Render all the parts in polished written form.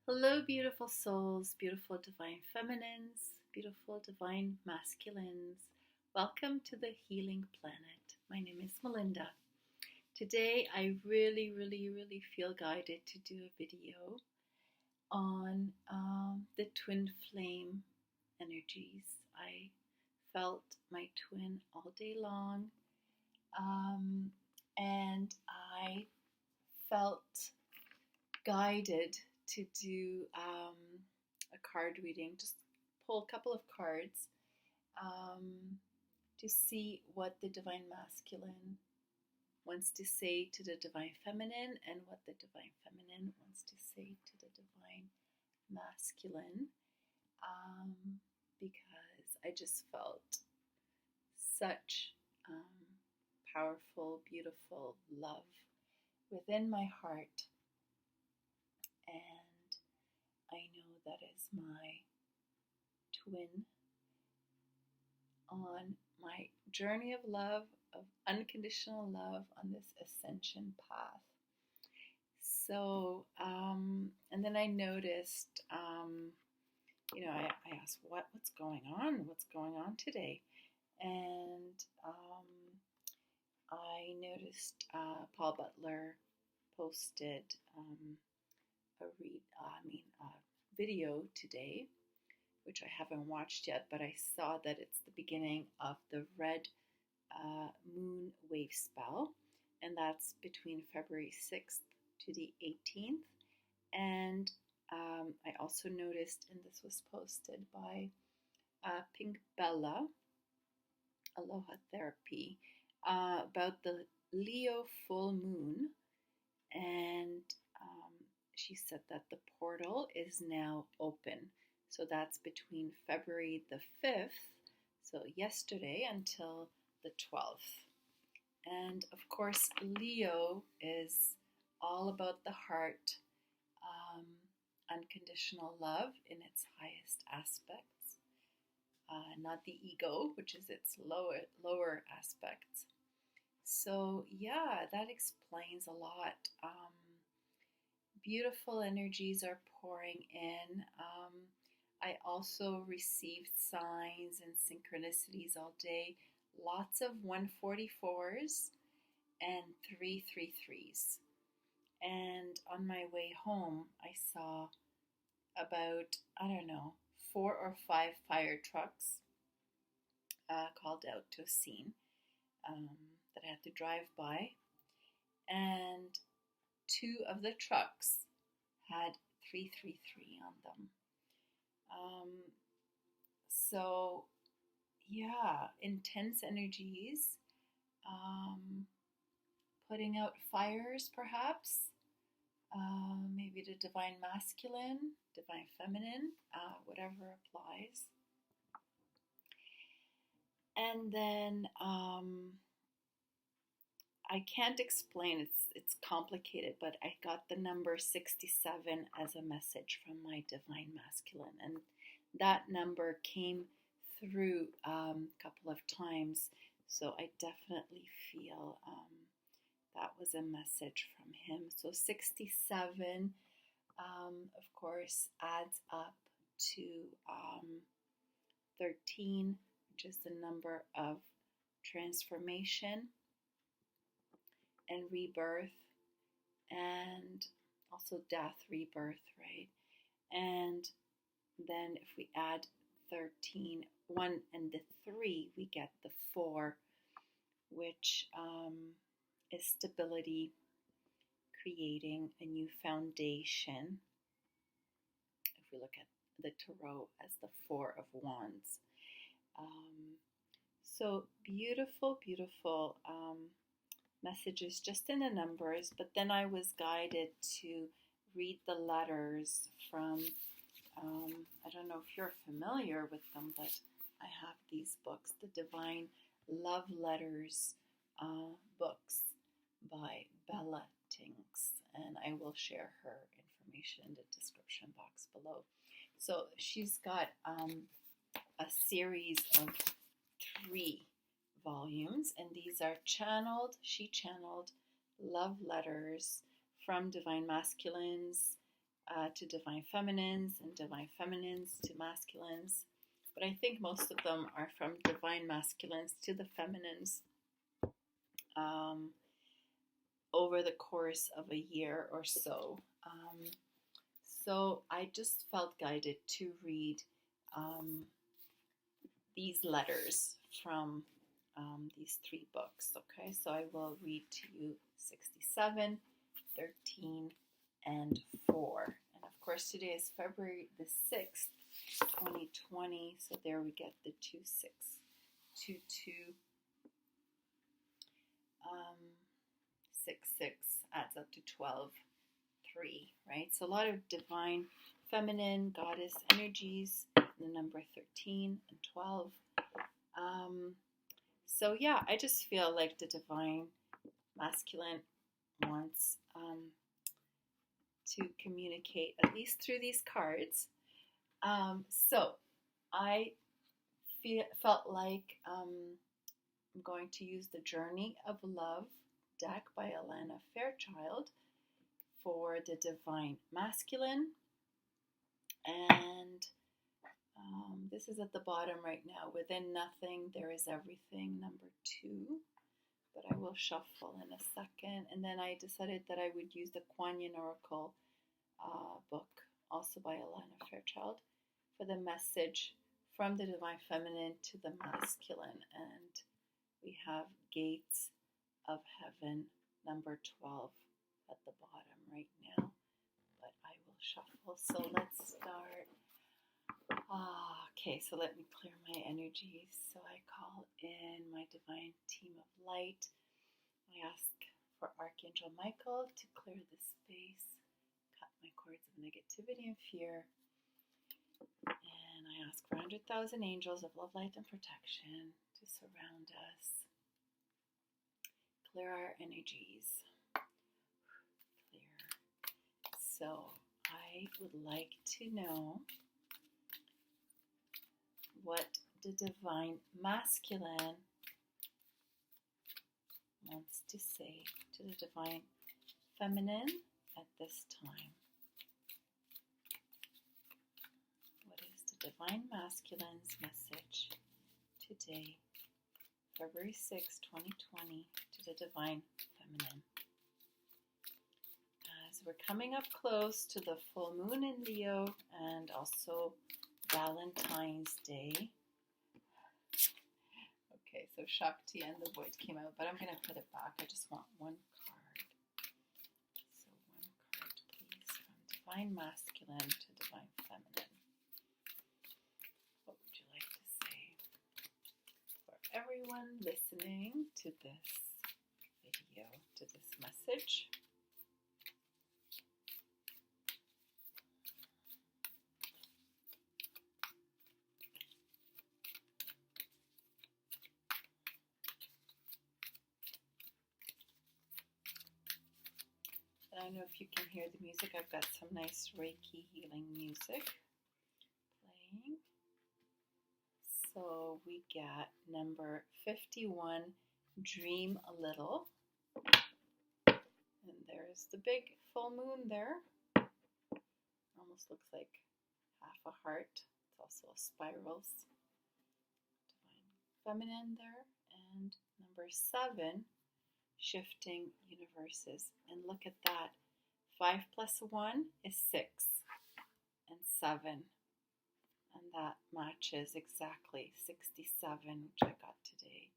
Hello, beautiful souls, beautiful divine feminines, beautiful divine masculines. Welcome to the healing planet. My name is Melinda. Today, I really feel guided to do a video on the twin flame energies. I felt my twin all day long, um, and I felt guided to do a card reading, just pull a couple of cards um, to see what the divine masculine wants to say to the divine feminine and what the divine feminine wants to say to the divine masculine, because I just felt such powerful, beautiful love within my heart, and I know that is my twin on my journey of love, of unconditional love on this ascension path. So, and then I noticed, I asked, what's going on? What's going on today? And I noticed Paul Butler posted a video today, which I haven't watched yet, but I saw that it's the beginning of the red moon wave spell, and that's between February 6th to the 18th. And I also noticed, and this was posted by Pink Bella, Aloha Therapy, about the Leo full moon, and she said that the portal is now open. So that's between February the 5th, so yesterday, until the 12th. And of course, Leo is all about the heart, unconditional love in its highest aspects, not the ego, which is its lower aspects. So yeah, that explains a lot. Beautiful energies are pouring in. I also received signs and synchronicities all day. Lots of 144s and 333s. And on my way home, I saw about, 4 or 5 fire trucks called out to a scene that I had to drive by. And 2 of the trucks had 333 on them. So, yeah, intense energies, putting out fires perhaps, maybe the divine masculine, divine feminine, whatever applies. And then I can't explain, it's complicated, but I got the number 67 as a message from my divine masculine, and that number came through a couple of times, so I definitely feel that was a message from him. So 67, of course, adds up to 13, which is the number of transformation and rebirth, and also death, rebirth, right? And then if we add 13, 1 and the 3, we get the 4, which is stability, creating a new foundation. If we look at the tarot as the 4 of Wands. So beautiful messages just in the numbers, but then I was guided to read the letters from, I don't know if you're familiar with them, but I have these books, the Divine Love Letters books by Bella Tinks, and I will share her information in the description box below. So she's got a series of 3 volumes, and these are she channeled love letters from divine masculines to divine feminines and divine feminines to masculines. But I think most of them are from divine masculines to the feminines over the course of a year or so. So I just felt guided to read these letters from these three books. Okay, so I will read to you 67, 13, and 4. And of course, today is February the 6th, 2020. So there we get the 2, 6, 2, 2, 6, 6 adds up to 12, 3, right? So a lot of divine feminine goddess energies, the number 13 and 12. So yeah, I just feel like the divine masculine wants to communicate, at least through these cards. So I felt like I'm going to use the Journey of Love deck by Alana Fairchild for the divine masculine, and this is at the bottom right now. Within nothing there is everything, number 2, but I will shuffle in a second. And then I decided that I would use the Kuan Yin Oracle book, also by Alana Fairchild, for the message from the divine feminine to the masculine. And we have Gates of Heaven, number 12, at the bottom right now. But I will shuffle. So let's start. Okay, so let me clear my energies. So I call in my divine team of light. I ask for Archangel Michael to clear the space, cut my cords of negativity and fear. And I ask for 100,000 angels of love, light, and protection to surround us. Clear our energies. Clear. So I would like to know what the divine masculine wants to say to the divine feminine at this time. What is the divine masculine's message today, February 6, 2020, to the divine feminine? As we're coming up close to the full moon in Leo and also Valentine's Day. Okay, so Shakti and the Void came out, but I'm going to put it back. I just want one card. So one card, please, from divine masculine to divine feminine. What would you like to say for everyone listening to this video, to this message? I don't know if you can hear the music. I've got some nice Reiki healing music playing. So we get number 51, Dream a Little. And there's the big full moon there. Almost looks like half a heart. It's also a spirals. Divine feminine there. And number 7, Shifting Universes. And look at that. 5 plus 1 is 6. And 7. And that matches exactly 67, which I got today.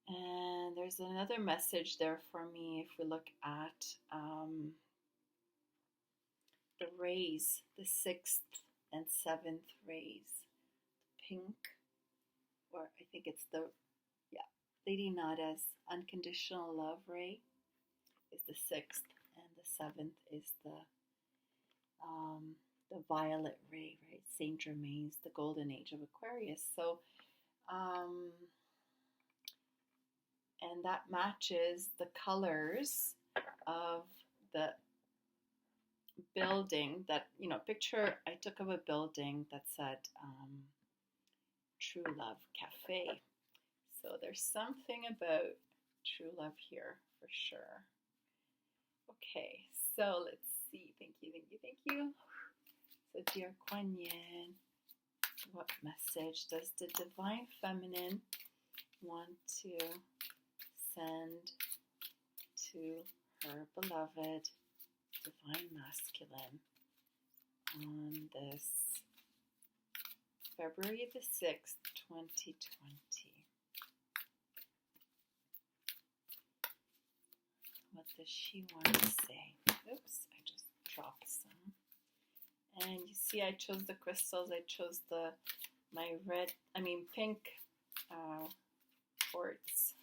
And there's another message there for me if we look at the rays, the 6th and 7th rays. Pink, or I think it's the, Lady Nada's unconditional love ray is the 6th, and the 7th is the violet ray, right? Saint Germain's, the golden age of Aquarius. So, and that matches the colors of the building that, picture I took of a building that said True Love Cafe. So there's something about true love here for sure. Okay, so let's see. Thank you, thank you, thank you. So dear Kuan Yin, what message does the Divine Feminine want to send to her beloved Divine Masculine on this February the 6th, 2020? What does she want to say? Oops, I just dropped some. And you see, I chose the crystals. I chose my pink quartz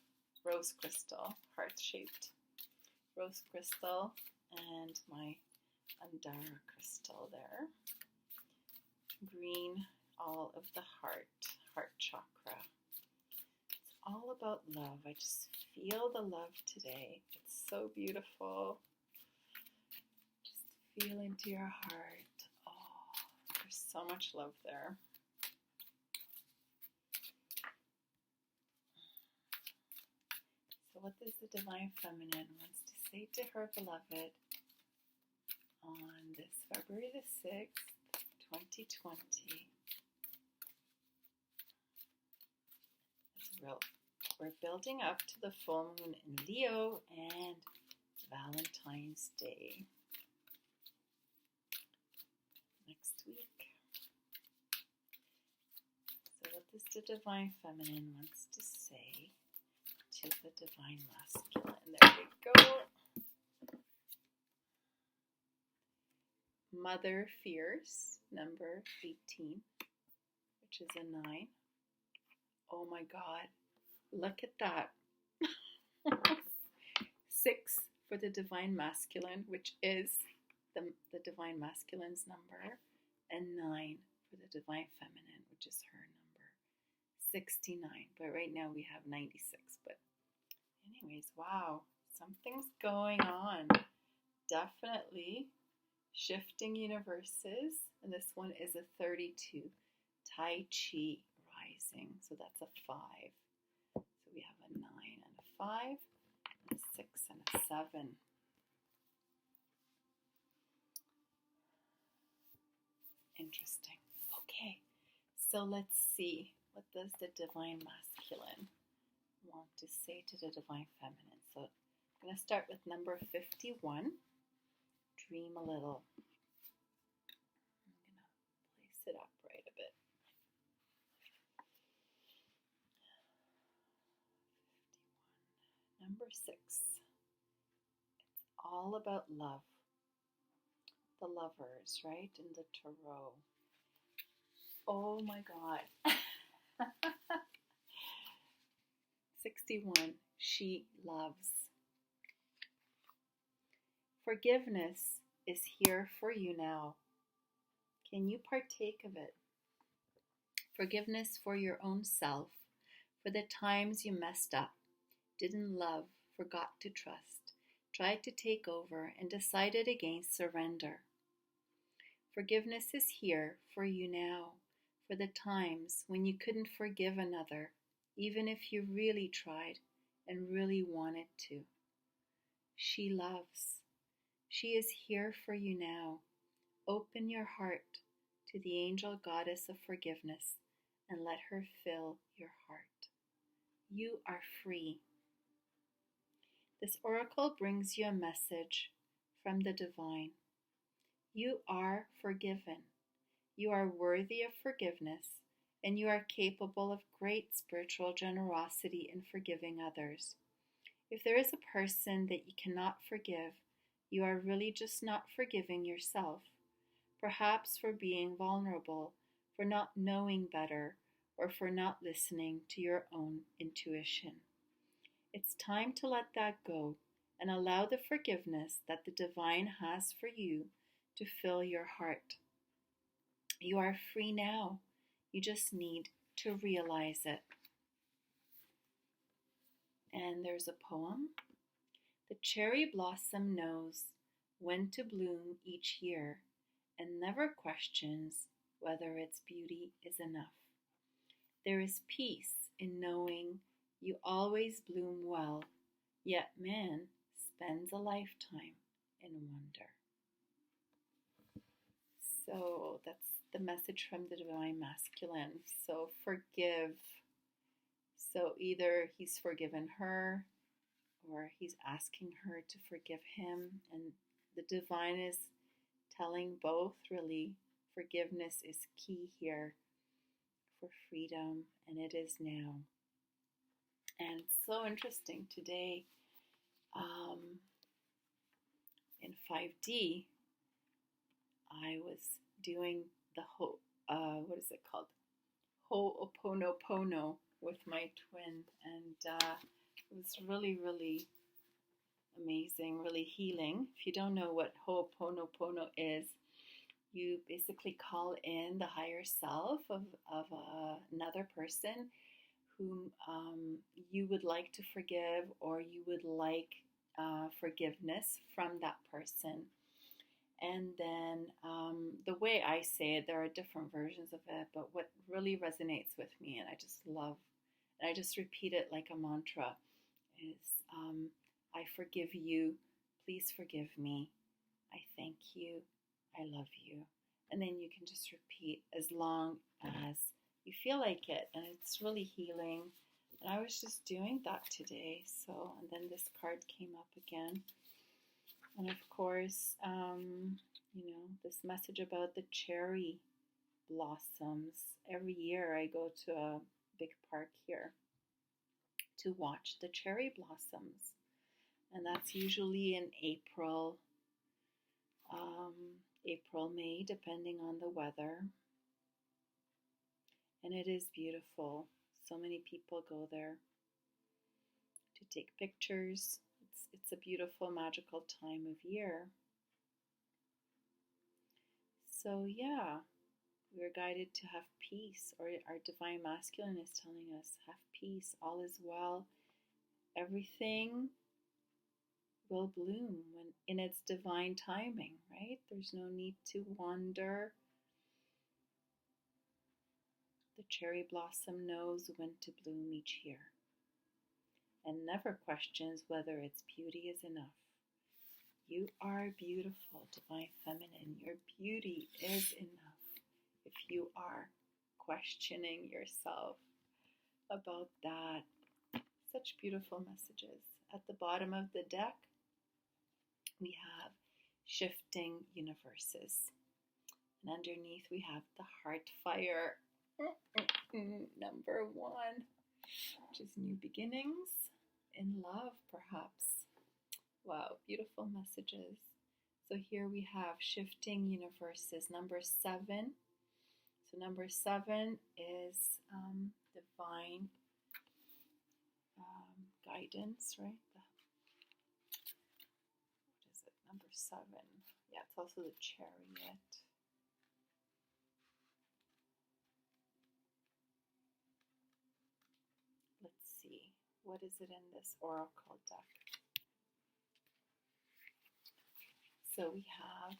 rose crystal, heart-shaped rose crystal, and my Andara crystal there. Green, all of the heart chakra. It's all about love. I just feel the love today. It's so beautiful. Just feel into your heart. Oh, there's so much love there. So what does the Divine Feminine wants to say to her beloved on this February the 6th, 2020? We're building up to the full moon in Leo and Valentine's Day next week. So what does the Divine Feminine wants to say to the Divine Masculine? There we go. Mother Fierce, number 18, which is a 9. Oh my God, look at that. 6 for the Divine Masculine, which is the Divine Masculine's number, and 9 for the Divine Feminine, which is her number, 69. But right now we have 96. But anyways, wow, something's going on. Definitely shifting universes. And this one is a 32, Tai Chi rising. So that's a 5. So we have a 9 and a 5, and a 6 and a 7. Interesting. Okay, so let's see. What does the Divine Masculine want to say to the Divine Feminine? So I'm going to start with number 51. Dream a little. I'm going to place it upright a bit. 51. Number 6. It's all about love. The lovers, right? In the tarot. Oh my God. 61. She loves. Forgiveness is here for you now. Can you partake of it? Forgiveness for your own self, for the times you messed up, didn't love, forgot to trust, tried to take over, and decided against surrender. Forgiveness is here for you now, for the times when you couldn't forgive another, even if you really tried and really wanted to. She loves. She is here for you now. Open your heart to the angel goddess of forgiveness and let her fill your heart. You are free. This oracle brings you a message from the divine. You are forgiven. You are worthy of forgiveness, and you are capable of great spiritual generosity in forgiving others. If there is a person that you cannot forgive, you are really just not forgiving yourself, perhaps for being vulnerable, for not knowing better, or for not listening to your own intuition. It's time to let that go and allow the forgiveness that the divine has for you to fill your heart. You are free now. You just need to realize it. And there's a poem. The cherry blossom knows when to bloom each year and never questions whether its beauty is enough. There is peace in knowing you always bloom well, yet man spends a lifetime in wonder. So that's the message from the Divine Masculine. So forgive. So either he's forgiven her or he's asking her to forgive him. And the Divine is telling both, really, forgiveness is key here for freedom, and it is now. And it's so interesting today in 5D, I was doing the what is it called? Ho'oponopono with my twin, and it was really, really amazing, really healing. If you don't know what Ho'oponopono is, you basically call in the higher self of another person whom you would like to forgive, or you would like forgiveness from that person. And then the way I say it, there are different versions of it, but what really resonates with me, and I just love, and I just repeat it like a mantra, is I forgive you, please forgive me, I thank you, I love you. And then you can just repeat as long as you feel like it, and it's really healing. And I was just doing that today, so, and then this card came up again. And of course, this message about the cherry blossoms. Every year I go to a big park here to watch the cherry blossoms. And that's usually in April, May, depending on the weather. And it is beautiful. So many people go there to take pictures. It's a beautiful, magical time of year. So yeah, we're guided to have peace, or our Divine Masculine is telling us, have peace, all is well. Everything will bloom when in its divine timing, right? There's no need to wonder. The cherry blossom knows when to bloom each year and never questions whether its beauty is enough. You are beautiful, Divine Feminine. Your beauty is enough. If you are questioning yourself about that, such beautiful messages. At the bottom of the deck, we have shifting universes. And underneath, we have the heart fire, number 1, which is new beginnings in love, perhaps. Wow, beautiful messages. So here we have shifting universes, number 7. So number 7 is divine guidance, right? What is it? Number 7. Yeah, it's also the chariot. Let's see. What is it in this oracle deck? So we have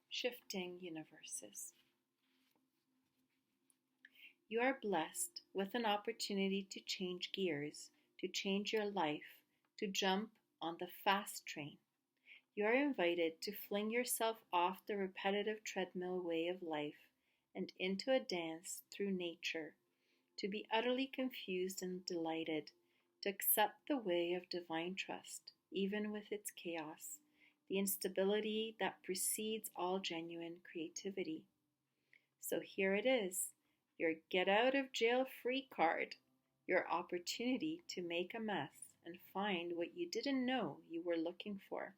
shifting universes. You are blessed with an opportunity to change gears, to change your life, to jump on the fast train. You are invited to fling yourself off the repetitive treadmill way of life and into a dance through nature, to be utterly confused and delighted, to accept the way of divine trust, even with its chaos, the instability that precedes all genuine creativity. So here it is, your get out of jail free card, your opportunity to make a mess and find what you didn't know you were looking for.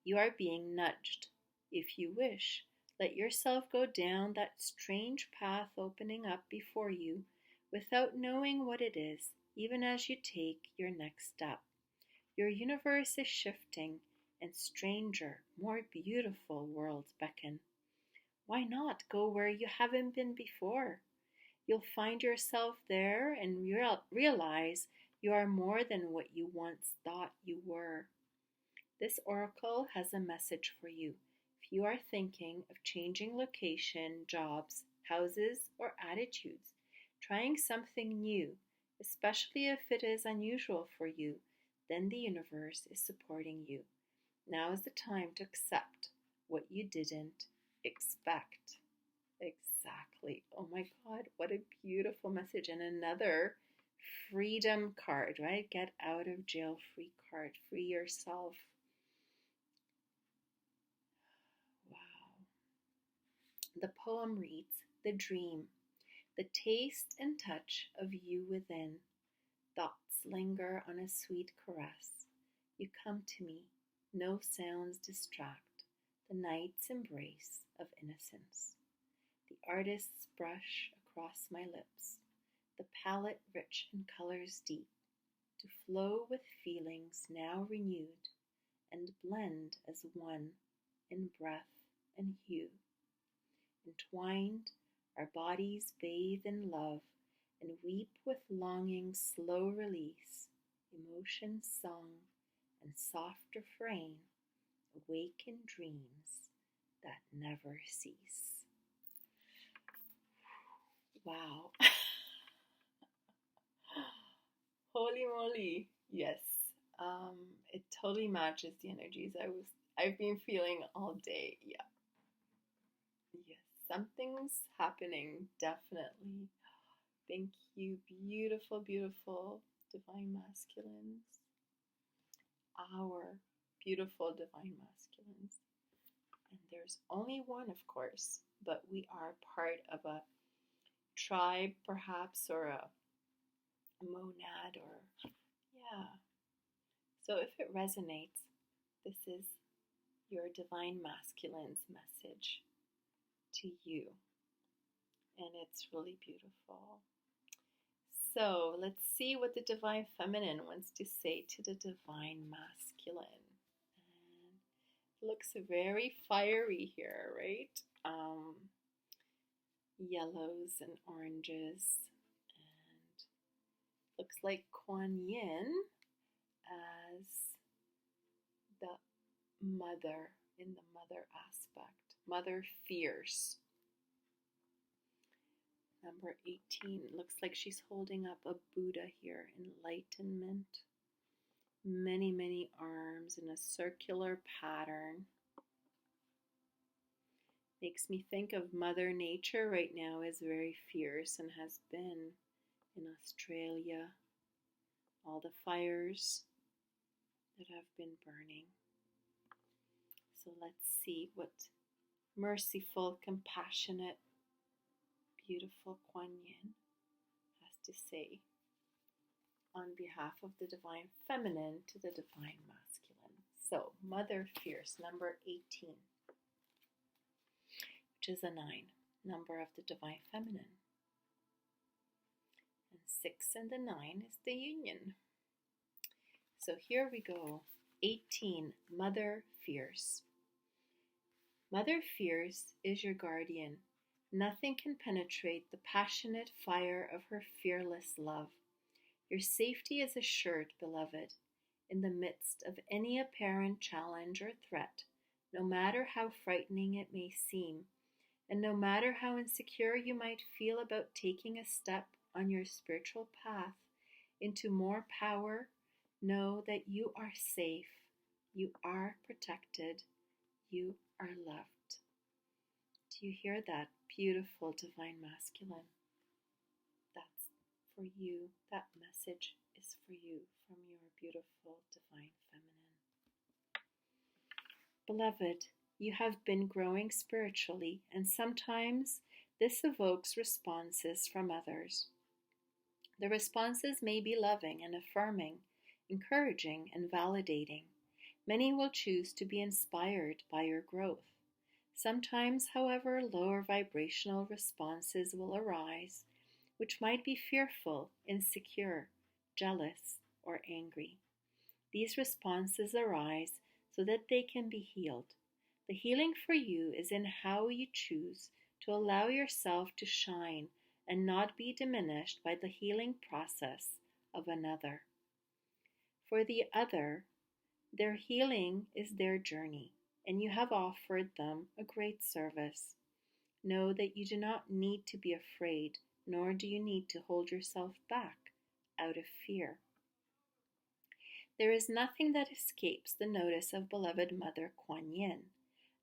You are being nudged. If you wish, let yourself go down that strange path opening up before you without knowing what it is, even as you take your next step. Your universe is shifting, and stranger, more beautiful worlds beckon. Why not go where you haven't been before? You'll find yourself there and realize you are more than what you once thought you were. This oracle has a message for you. If you are thinking of changing location, jobs, houses, or attitudes, trying something new, especially if it is unusual for you, then the universe is supporting you. Now is the time to accept what you didn't expect. Exactly. Oh my God, what a beautiful message. And another freedom card, right? Get out of jail free card. Free yourself. Wow. The poem reads, "The dream, the taste and touch of you within. Thoughts linger on a sweet caress. You come to me, no sounds distract. The night's embrace of innocence. The artist's brush across my lips, the palette rich in colors deep, to flow with feelings now renewed, and blend as one in breath and hue. Entwined, our bodies bathe in love, and weep with longing's slow release, emotions sung, and soft refrain, awaken dreams that never cease." Wow. Holy moly. Yes. It totally matches the energies I've been feeling all day. Yeah. Yes. Something's happening, definitely. Thank you, beautiful, beautiful divine masculines. Our beautiful divine masculines. And there's only one, of course, but we are part of a tribe, perhaps, or a monad, or yeah. So if it resonates, this is your divine masculine's message to you. And it's really beautiful. So let's see what the divine feminine wants to say to the divine masculine. And it looks very fiery here, right? Yellows and oranges, and looks like Kuan Yin as the mother, in the mother aspect. Mother fierce. Number 18, looks like she's holding up a Buddha here, enlightenment. Many, many arms in a circular pattern. Makes me think of Mother Nature right now is very fierce and has been in Australia. All the fires that have been burning. So let's see what merciful, compassionate, beautiful Kuan Yin has to say on behalf of the divine feminine to the divine masculine. So, Mother Fierce, number 18, which is a 9, number of the divine feminine. And 6 and the 9 is the union. So here we go. 18, Mother Fierce. Mother Fierce is your guardian. Nothing can penetrate the passionate fire of her fearless love. Your safety is assured, beloved, in the midst of any apparent challenge or threat, no matter how frightening it may seem, and no matter how insecure you might feel about taking a step on your spiritual path into more power, know that you are safe, you are protected, you are loved. Do you hear that? Beautiful divine masculine. That's for you. That message is for you from your beautiful divine feminine. Beloved, you have been growing spiritually, and sometimes this evokes responses from others. The responses may be loving and affirming, encouraging and validating. Many will choose to be inspired by your growth. Sometimes, however, lower vibrational responses will arise, which might be fearful, insecure, jealous, or angry. These responses arise so that they can be healed. The healing for you is in how you choose to allow yourself to shine and not be diminished by the healing process of another. For the other, their healing is their journey, and you have offered them a great service. Know that you do not need to be afraid, nor do you need to hold yourself back out of fear. There is nothing that escapes the notice of beloved Mother Kuan Yin.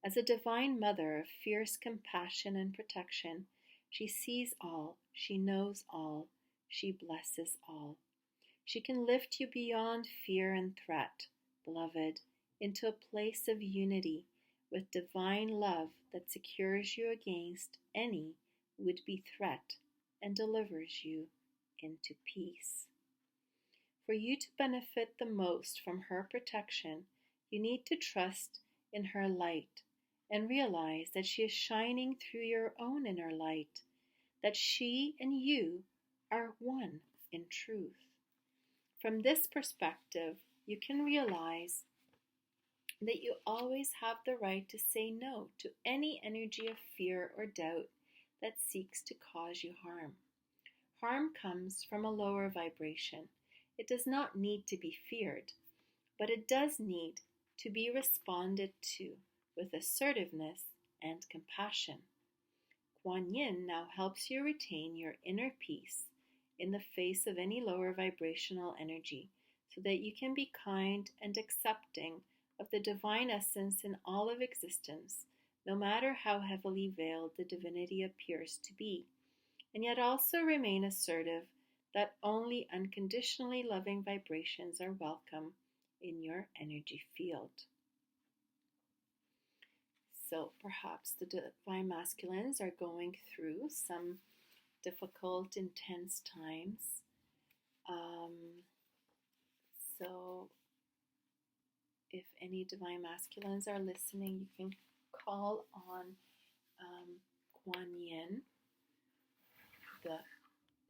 As a divine mother of fierce compassion and protection, she sees all, she knows all, she blesses all. She can lift you beyond fear and threat, beloved, into a place of unity with divine love that secures you against any would-be threat and delivers you into peace. For you to benefit the most from her protection, you need to trust in her light and realize that she is shining through your own inner light, that she and you are one in truth. From this perspective, you can realize that you always have the right to say no to any energy of fear or doubt that seeks to cause you harm. Harm comes from a lower vibration. It does not need to be feared, but it does need to be responded to with assertiveness and compassion. Kuan Yin now helps you retain your inner peace in the face of any lower vibrational energy so that you can be kind and accepting of the divine essence in all of existence, no matter how heavily veiled the divinity appears to be, and yet also remain assertive that only unconditionally loving vibrations are welcome in your energy field. So perhaps the divine masculines are going through some difficult, intense times. So if any divine masculines are listening, you can call on Kuan Yin, the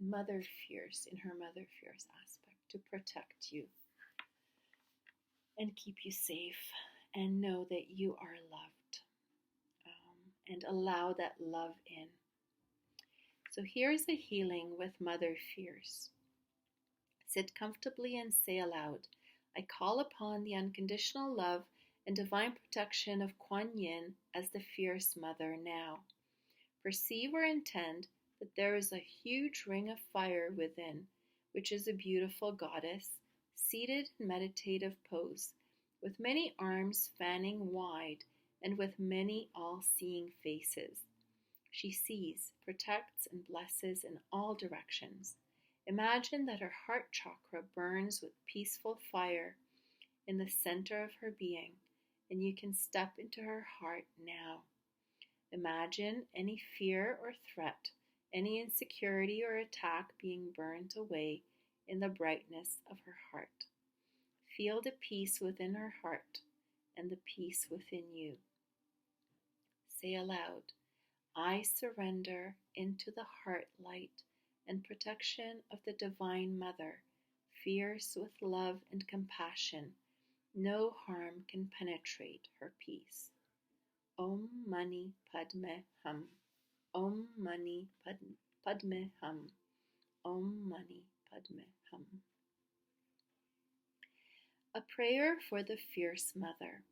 mother fierce, in her mother fierce aspect, to protect you and keep you safe and know that you are loved, and allow that love in. So here's a healing with mother fierce. Sit comfortably and say aloud, I call upon the unconditional love and divine protection of Kuan Yin as the fierce mother now. Perceive or intend that there is a huge ring of fire within, which is a beautiful goddess, seated in meditative pose, with many arms fanning wide and with many all-seeing faces. She sees, protects, and blesses in all directions. Imagine that her heart chakra burns with peaceful fire in the center of her being, and you can step into her heart now. Imagine any fear or threat, any insecurity or attack being burned away in the brightness of her heart. Feel the peace within her heart and the peace within you. Say aloud, I surrender into the heart light and protection of the Divine Mother, fierce with love and compassion. No harm can penetrate her peace. Om Mani Padme Hum. Om Mani Padme Hum. Om Mani Padme Hum. A prayer for the fierce mother.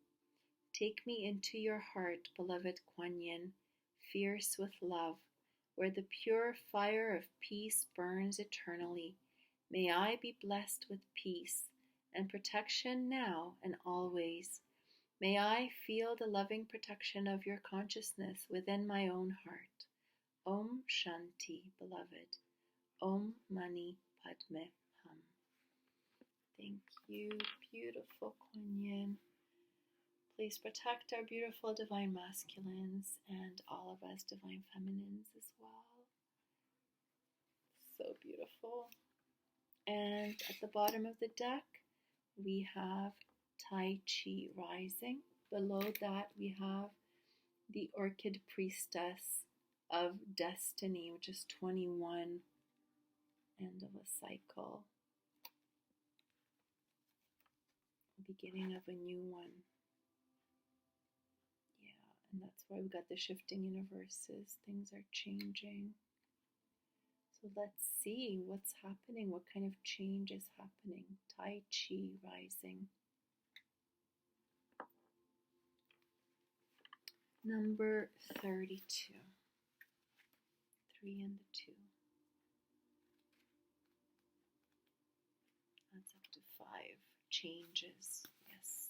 Take me into your heart, beloved Kuan Yin, fierce with love, where the pure fire of peace burns eternally. May I be blessed with peace and protection now and always. May I feel the loving protection of your consciousness within my own heart. Om Shanti, beloved. Om Mani Padme Hum. Thank you, beautiful Kuan Yin. Please protect our beautiful divine masculines and all of us divine feminines as well. So beautiful. And at the bottom of the deck, we have Tai Chi rising. Below that, we have the Orchid Priestess of Destiny, which is 21, end of a cycle, beginning of a new one. Yeah, and that's why we got the shifting universes. Things are changing. So let's see what's happening. What kind of change is happening? Tai Chi rising. Number 32. 3 and the 2. That's up to 5. changes. Yes,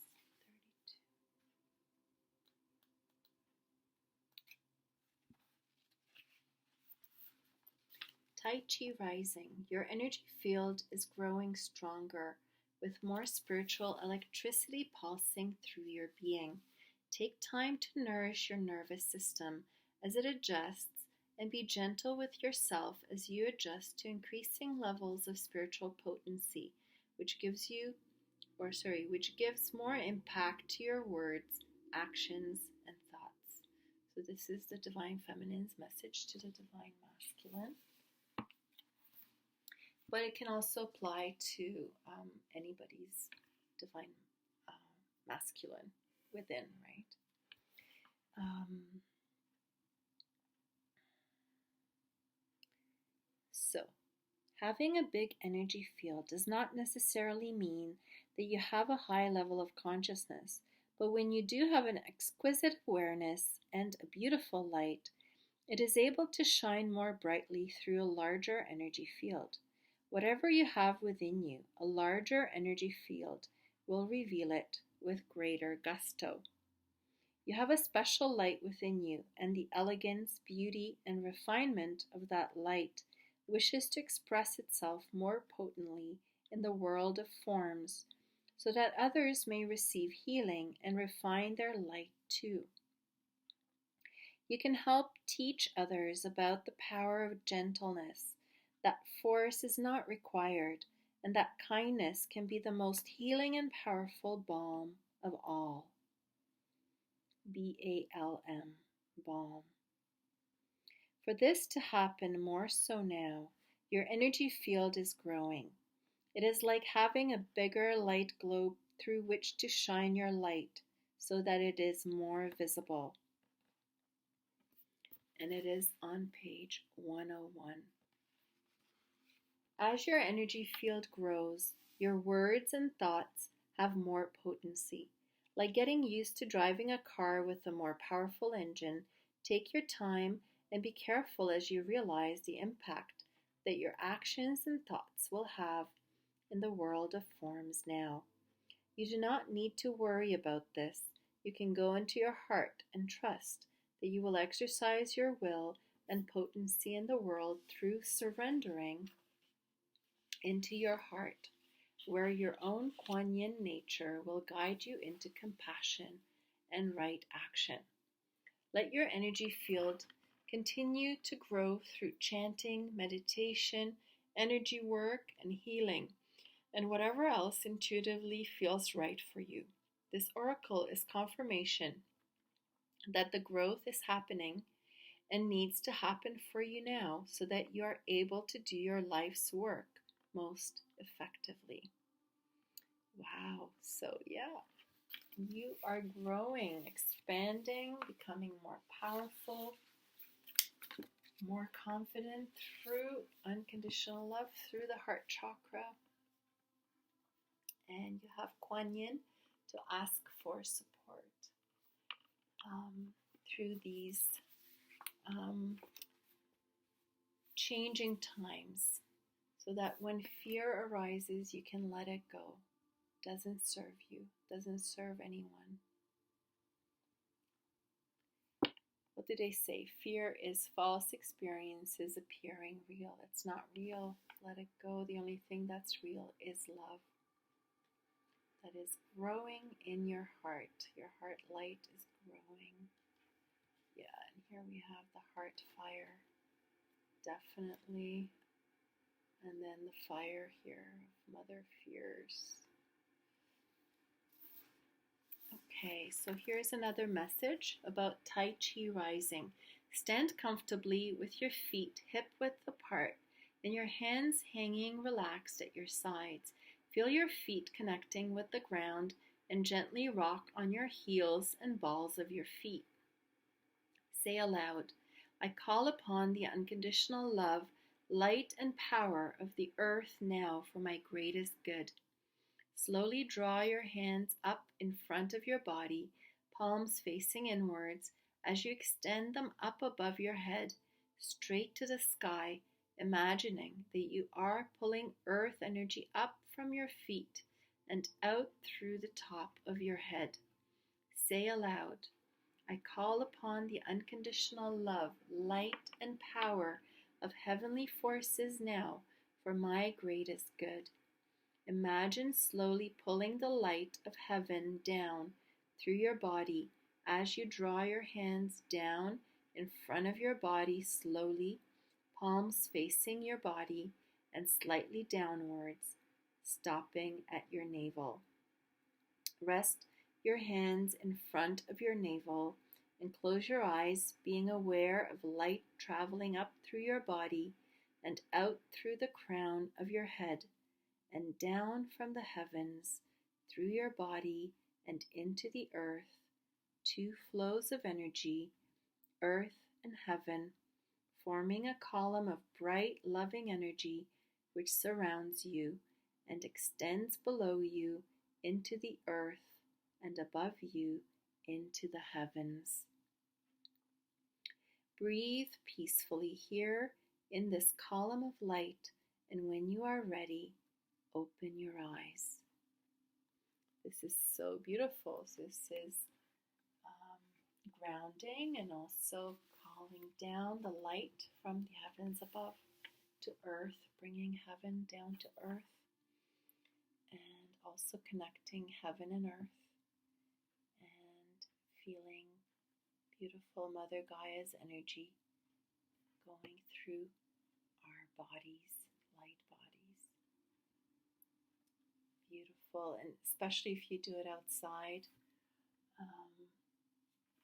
32. Tai Chi rising. Your energy field is growing stronger with more spiritual electricity pulsing through your being. Take time to nourish your nervous system as it adjusts, and be gentle with yourself as you adjust to increasing levels of spiritual potency, which gives more impact to your words, actions, and thoughts. So this is the Divine Feminine's message to the Divine Masculine. But it can also apply to anybody's Divine Masculine within, right? So, having a big energy field does not necessarily mean that you have a high level of consciousness, but when you do have an exquisite awareness and a beautiful light, it is able to shine more brightly through a larger energy field. Whatever you have within you, a larger energy field will reveal it with greater gusto. You have a special light within you, and the elegance, beauty, and refinement of that light wishes to express itself more potently in the world of forms, so that others may receive healing and refine their light too. You can help teach others about the power of gentleness, that force is not required, and that kindness can be the most healing and powerful balm of all. BALM, balm. For this to happen more so now, your energy field is growing. It is like having a bigger light globe through which to shine your light so that it is more visible. And it is on page 101. As your energy field grows, your words and thoughts have more potency. Like getting used to driving a car with a more powerful engine, take your time and be careful as you realize the impact that your actions and thoughts will have in the world of forms now. You do not need to worry about this. You can go into your heart and trust that you will exercise your will and potency in the world through surrendering into your heart, where your own Kuan Yin nature will guide you into compassion and right action. Let your energy field continue to grow through chanting, meditation, energy work, and healing, and whatever else intuitively feels right for you. This oracle is confirmation that the growth is happening and needs to happen for you now so that you are able to do your life's work most effectively. Wow, so yeah, you are growing, expanding, becoming more powerful, more confident through unconditional love, through the heart chakra. And you have Kuan Yin to ask for support through these changing times, so that when fear arises, you can let it go. Doesn't serve you, doesn't serve anyone. What do they say? Fear is false experiences appearing real. It's not real. Let it go. The only thing that's real is love. That is growing in your heart. Your heart light is growing. Yeah, and here we have the heart fire. Definitely. And then the fire here of Mother Fears. Okay, so here's another message about Tai Chi rising. Stand comfortably with your feet hip-width apart and your hands hanging relaxed at your sides. Feel your feet connecting with the ground and gently rock on your heels and balls of your feet. Say aloud, I call upon the unconditional love, light, and power of the earth now for my greatest good. Slowly draw your hands up in front of your body, palms facing inwards, as you extend them up above your head, straight to the sky, imagining that you are pulling earth energy up from your feet and out through the top of your head. Say aloud, I call upon the unconditional love, light, and power of heavenly forces now for my greatest good. Imagine slowly pulling the light of heaven down through your body as you draw your hands down in front of your body slowly, palms facing your body and slightly downwards, stopping at your navel. Rest your hands in front of your navel and close your eyes, being aware of light traveling up through your body and out through the crown of your head and down from the heavens through your body and into the earth, two flows of energy, earth and heaven, forming a column of bright, loving energy which surrounds you and extends below you into the earth and above you into the heavens. Breathe peacefully here in this column of light, and when you are ready, open your eyes. This is so beautiful. This is grounding and also calling down the light from the heavens above to earth, bringing heaven down to earth, and also connecting heaven and earth and feeling beautiful Mother Gaia's energy going through our bodies, light bodies. Beautiful, and especially if you do it outside.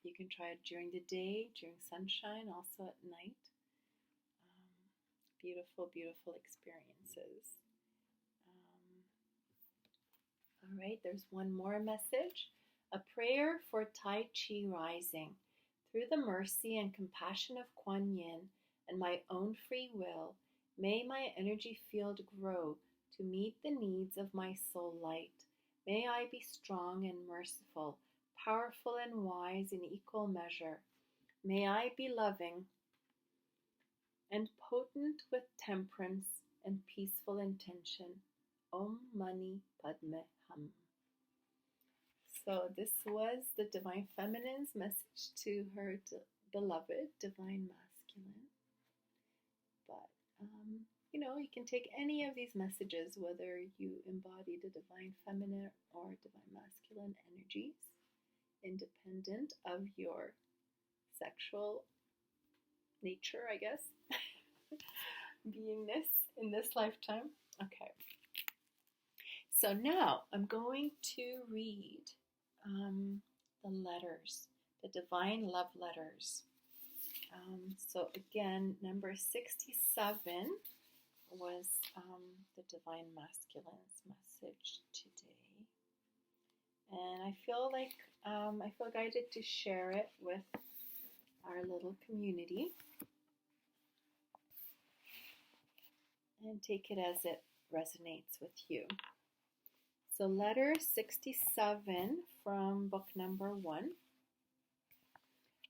You can try it during the day, during sunshine, also at night. Beautiful, beautiful experiences. All right, there's one more message. A prayer for Tai Chi rising. Through the mercy and compassion of Kuan Yin and my own free will, may my energy field grow to meet the needs of my soul light. May I be strong and merciful, powerful and wise in equal measure. May I be loving and potent with temperance and peaceful intention. Om Mani Padme Hum. So this was the Divine Feminine's message to her beloved Divine Masculine. But, you can take any of these messages, whether you embody the Divine Feminine or Divine Masculine energies, independent of your sexual nature, I guess, beingness in this lifetime. Okay. So now I'm going to read the letters, the Divine Love Letters. So again, number 67 was the Divine Masculine's message today. And I feel like I feel guided to share it with our little community and take it as it resonates with you. So letter 67 from book number 1.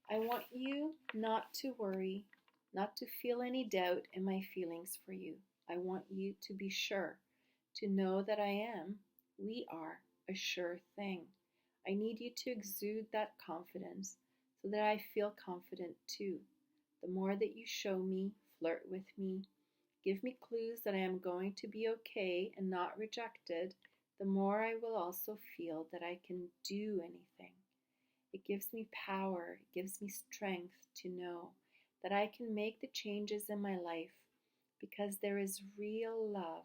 I want you not to worry, not to feel any doubt in my feelings for you. I want you to be sure, to know that we are a sure thing. I need you to exude that confidence so that I feel confident too. The more that you show me, flirt with me, give me clues that I am going to be okay and not rejected, the more I will also feel that I can do anything. It gives me power, it gives me strength to know that I can make the changes in my life because there is real love,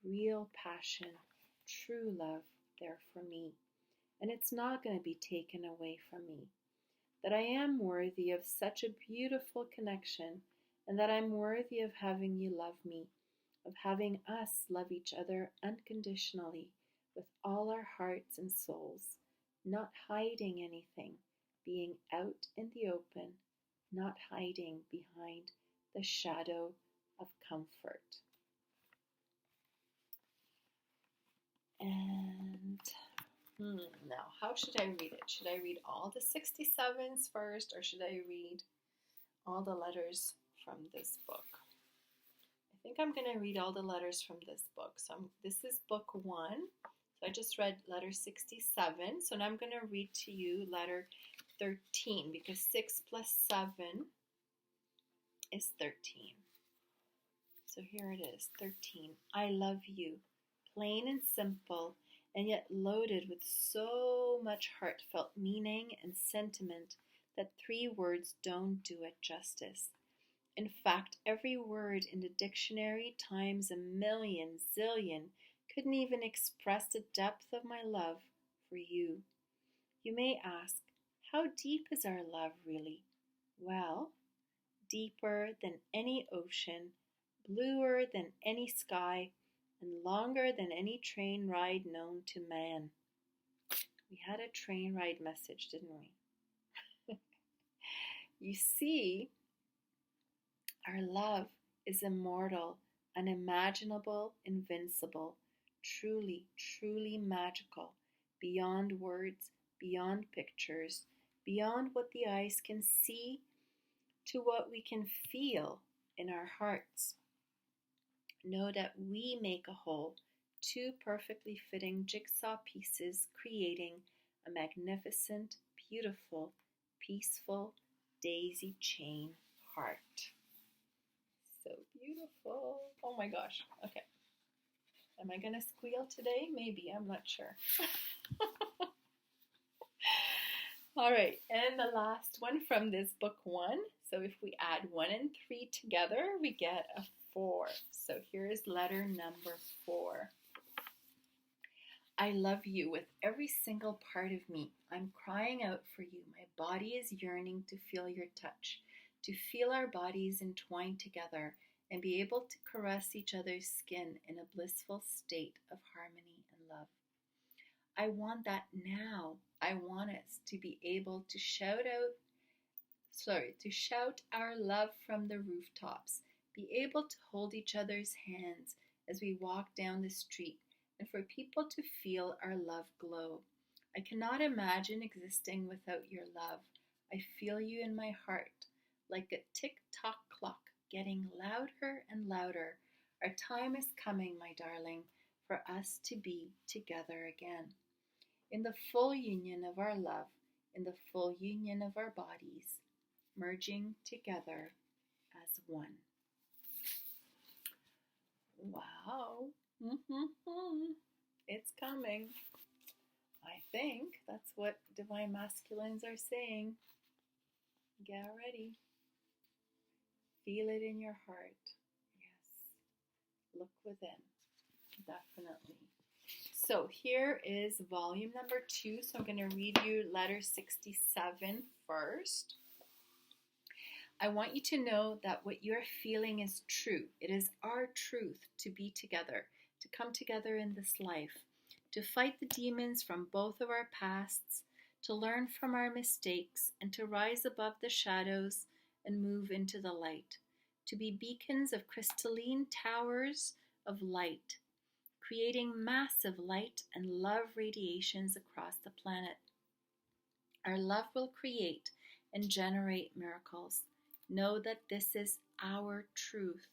real passion, true love there for me. And it's not going to be taken away from me. That I am worthy of such a beautiful connection, and that I'm worthy of having you love me, of having us love each other unconditionally with all our hearts and souls, not hiding anything, being out in the open, not hiding behind the shadow of comfort. And now, how should I read it? Should I read all the 67s first, or should I read all the letters from this book? I think I'm going to read all the letters from this book. So this is book 1. So So I just read letter 67. So now I'm going to read to you letter 13 because 6 plus 7 is 13. So here it is, 13. I love you. Plain and simple, and yet loaded with so much heartfelt meaning and sentiment that 3 words don't do it justice. In fact, every word in the dictionary times a million, zillion, couldn't even express the depth of my love for you. You may ask, how deep is our love really? Well, deeper than any ocean, bluer than any sky, and longer than any train ride known to man. We had a train ride message, didn't we? You see, our love is immortal, unimaginable, invincible, truly, truly magical, beyond words, beyond pictures, beyond what the eyes can see, to what we can feel in our hearts. Know that we make a whole, 2 perfectly fitting jigsaw pieces, creating a magnificent, beautiful, peaceful, daisy chain heart. So beautiful. Oh my gosh. Okay. Am I going to squeal today? Maybe. I'm not sure. All right. And the last one from this book 1. So if we add 1 and 3 together, we get a 4. So here is letter number 4. I love you with every single part of me. I'm crying out for you. My body is yearning to feel your touch, to feel our bodies entwined together and be able to caress each other's skin in a blissful state of harmony and love. I want that now. I want us to be able to shout our love from the rooftops, be able to hold each other's hands as we walk down the street, and for people to feel our love glow. I cannot imagine existing without your love. I feel you in my heart, like a tick-tock clock, getting louder and louder. Our time is coming, my darling, for us to be together again. In the full union of our love, in the full union of our bodies, merging together as one. Wow. It's coming. I think that's what divine masculines are saying. Get ready. Feel it in your heart. Yes. Look within. Definitely. So here is volume number 2. So I'm going to read you letter 67 first. I want you to know that what you're feeling is true. It is our truth to be together, to come together in this life, to fight the demons from both of our pasts, to learn from our mistakes, and to rise above the shadows and move into the light, to be beacons of crystalline towers of light, creating massive light and love radiations across the planet. Our love will create and generate miracles. Know that this is our truth,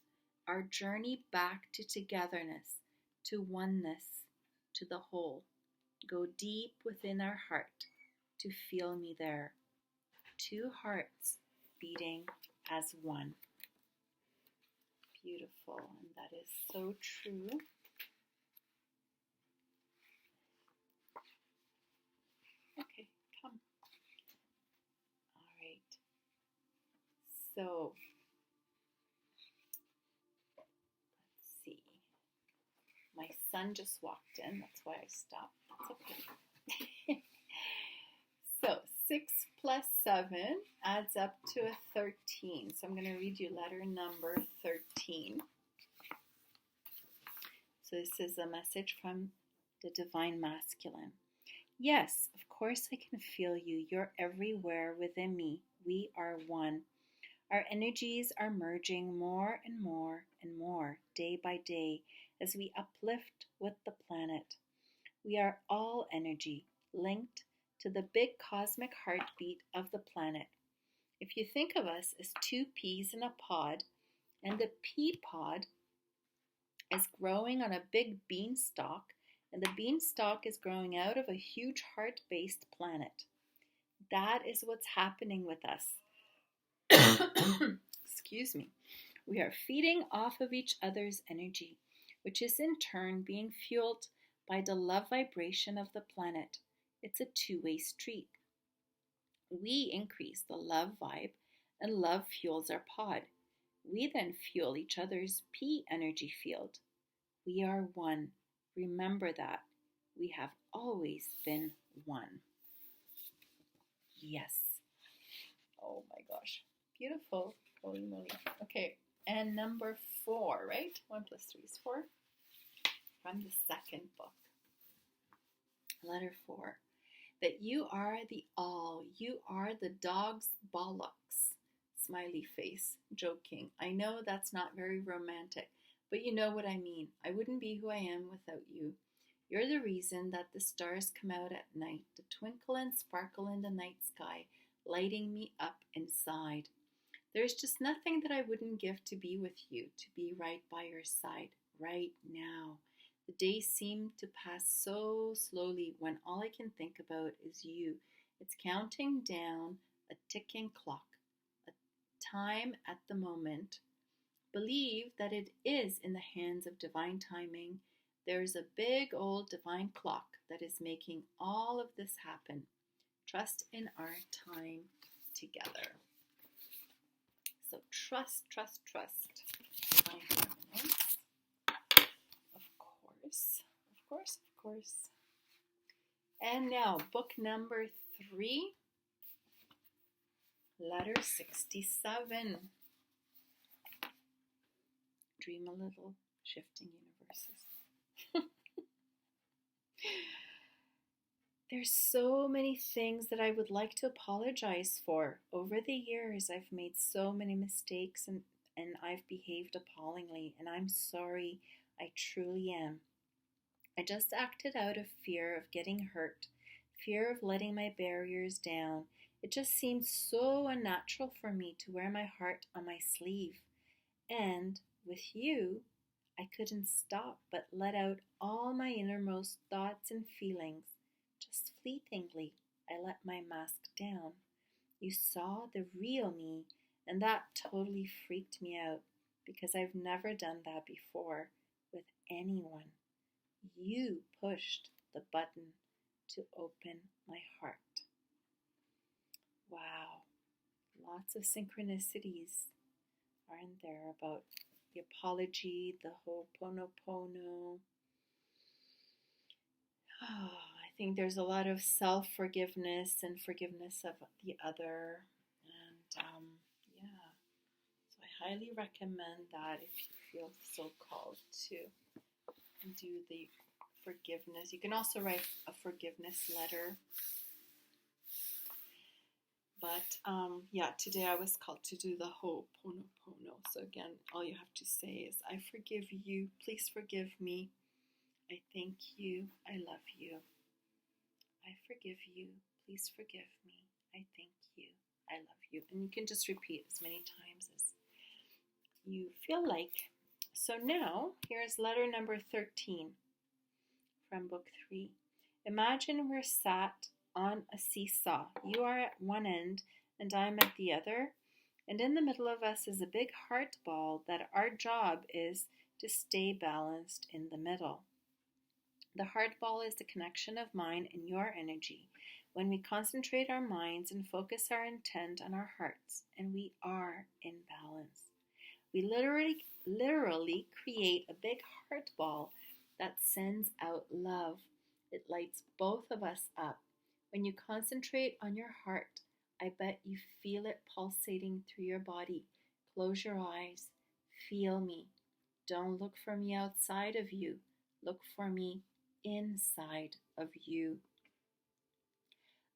our journey back to togetherness, to oneness, to the whole. Go deep within our heart to feel me there. 2 hearts beating as one. Beautiful, and that is so true. Okay, come. All right. So, let's see. My son just walked in. That's why I stopped. That's okay. So, 6 plus 7 adds up to a 13. So, I'm going to read you letter number 13. So, this is a message from the Divine Masculine. Yes, of course I can feel you. You're everywhere within me. We are one. Our energies are merging more and more and more day by day as we uplift with the planet. We are all energy, linked to the big cosmic heartbeat of the planet. If you think of us as 2 peas in a pod, and the pea pod is growing on a big beanstalk, and the beanstalk is growing out of a huge heart-based planet. That is what's happening with us. Excuse me. We are feeding off of each other's energy, which is in turn being fueled by the love vibration of the planet. It's a two-way street. We increase the love vibe, and love fuels our pod. We then fuel each other's P energy field. We are one. Remember that. We have always been one. Yes. Oh my gosh. Beautiful. Holy moly. Okay. And number 4, right? 1 plus 3 is 4. From the second book. Letter 4. That you are the all. You are the dog's bollocks. Smiley face. Joking. I know that's not very romantic, but you know what I mean. I wouldn't be who I am without you. You're the reason that the stars come out at night, the twinkle and sparkle in the night sky, lighting me up inside. There's just nothing that I wouldn't give to be with you, to be right by your side, right now. The days seem to pass so slowly when all I can think about is you. It's counting down a ticking clock, a time at the moment. Believe that it is in the hands of divine timing. There's a big old divine clock that is making all of this happen. Trust in our time together. So trust. Divine feminines. Of course. And now, book number 3, letter 67. Dream a little, shifting universes. There's so many things that I would like to apologize for. Over the years, I've made so many mistakes and I've behaved appallingly, and I'm sorry. I truly am. I just acted out of fear of getting hurt, fear of letting my barriers down. It just seemed so unnatural for me to wear my heart on my sleeve. And with you, I couldn't stop but let out all my innermost thoughts and feelings. Just fleetingly, I let my mask down. You saw the real me, and that totally freaked me out because I've never done that before with anyone. You pushed the button to open my heart. Wow, lots of synchronicities, aren't there, about the apology, the ho'oponopono. I think there's a lot of self-forgiveness and forgiveness of the other. And so I highly recommend that if you feel so called to do the forgiveness. You can also write a forgiveness letter. But today I was called to do the ho'oponopono. So again, all you have to say is, I forgive you. Please forgive me. I thank you. I love you. I forgive you. Please forgive me. I thank you. I love you. And you can just repeat as many times as you feel like. So now, here's letter number 13 from book 3. Imagine we're sat on a seesaw. You are at one end and I'm at the other. And in the middle of us is a big heart ball that our job is to stay balanced in the middle. The heart ball is the connection of mine and your energy. When we concentrate our minds and focus our intent on our hearts, and we are in balance. We literally create a big heart ball that sends out love. It lights both of us up. When you concentrate on your heart, I bet you feel it pulsating through your body. Close your eyes. Feel me. Don't look for me outside of you. Look for me inside of you.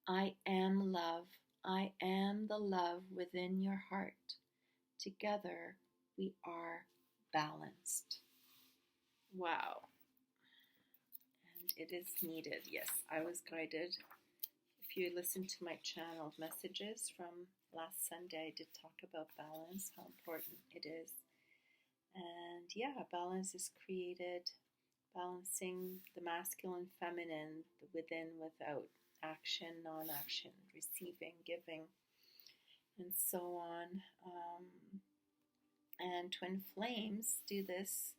I am love. I am the love within your heart. Together, we are balanced. Wow. And it is needed. Yes, I was guided. If you listen to my channel messages from last Sunday, I did talk about balance, how important it is. And balance is created. balancing the masculine, feminine, the within, without, action, non-action, receiving, giving, and so on. And twin flames do this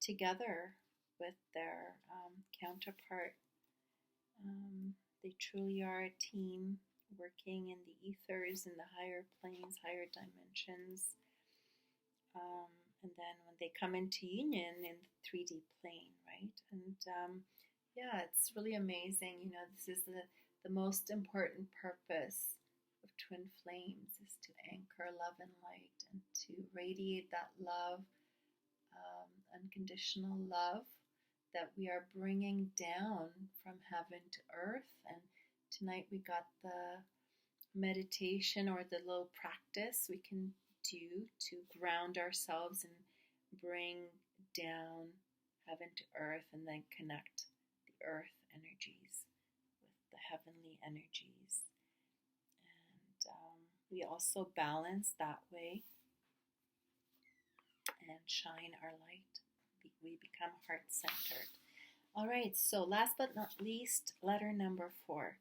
together with their counterpart. They truly are a team working in the ethers, in the higher planes, higher dimensions. And then when they come into union in the 3D plane, right? And yeah, it's really amazing. You know, this is the most important purpose of twin flames, is to anchor love and light and to radiate that love, unconditional love that we are bringing down from heaven to earth. And tonight we got the meditation, or the little practice we can do to ground ourselves and bring down heaven to earth, and then connect the earth energies with the heavenly energies. And we also balance that way and shine our light. We become heart-centered. All right, so last but not least, letter number 4.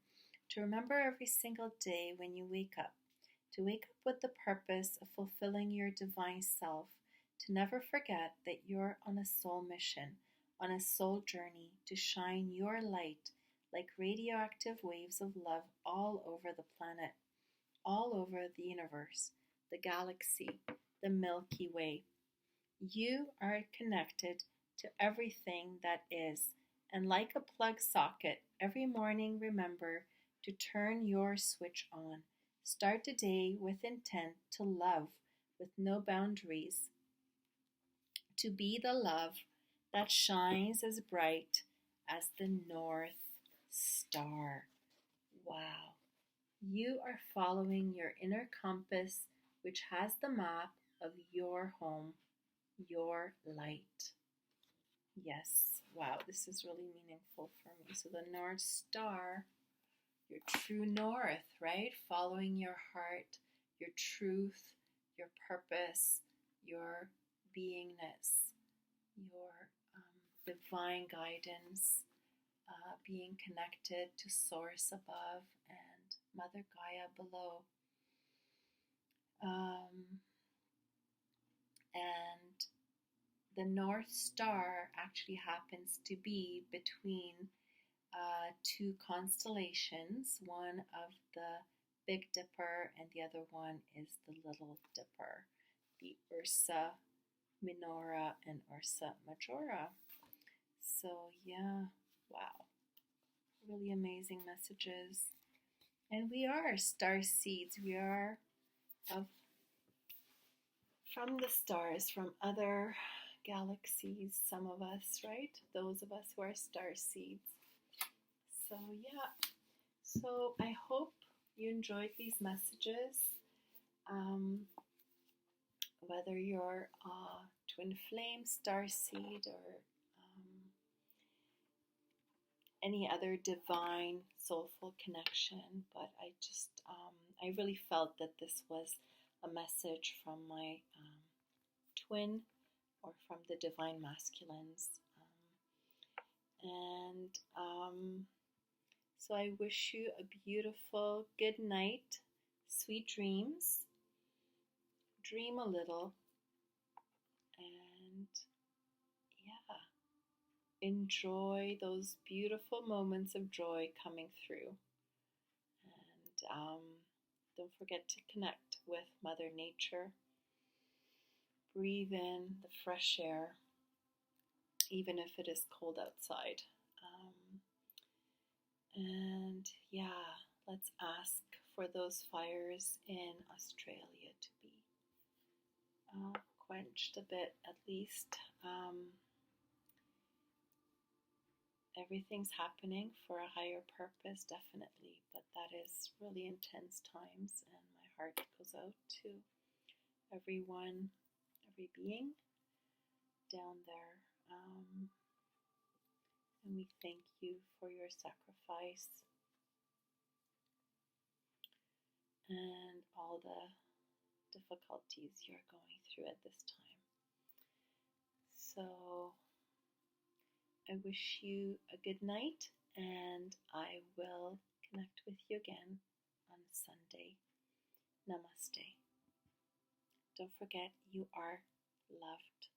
To remember every single day when you wake up, to wake up with the purpose of fulfilling your divine self, to never forget that you're on a soul mission, on a soul journey to shine your light like radioactive waves of love all over the planet, all over the universe, the galaxy, the Milky Way. You are connected to everything that is, and like a plug socket, every morning remember to turn your switch on. Start the day with intent to love with no boundaries, to be the love that shines as bright as the North Star. Wow. You are following your inner compass, which has the map of your home, your light. Yes, wow, this is really meaningful for me. So the North Star, your true north, right? Following your heart, your truth, your purpose, your beingness, your divine guidance, being connected to Source above and Mother Gaia below. And the North Star actually happens to be between two constellations, one of the Big Dipper and the other one is the Little Dipper, the Ursa Minora and Ursa Majora. So yeah, wow, really amazing messages. And we are star seeds. We are from the stars, from other galaxies, some of us, right? Those of us who are star seeds. So yeah, so I hope you enjoyed these messages. Whether you're a twin flame, star seed, or any other divine soulful connection, but I really felt that this was a message from my twin, or from the divine masculines. So I wish you a beautiful good night, sweet dreams, dream a little, and yeah, enjoy those beautiful moments of joy coming through. And don't forget to connect with Mother Nature. Breathe in the fresh air, even if it is cold outside. And yeah, let's ask for those fires in Australia to be quenched a bit, at least. Everything's happening for a higher purpose, definitely, but that is really intense times, and my heart goes out to everyone, every being down there. And we thank you for your sacrifice and all the difficulties you're going through at this time. So I wish you a good night, and I will connect with you again on Sunday. Namaste. Don't forget, you are loved.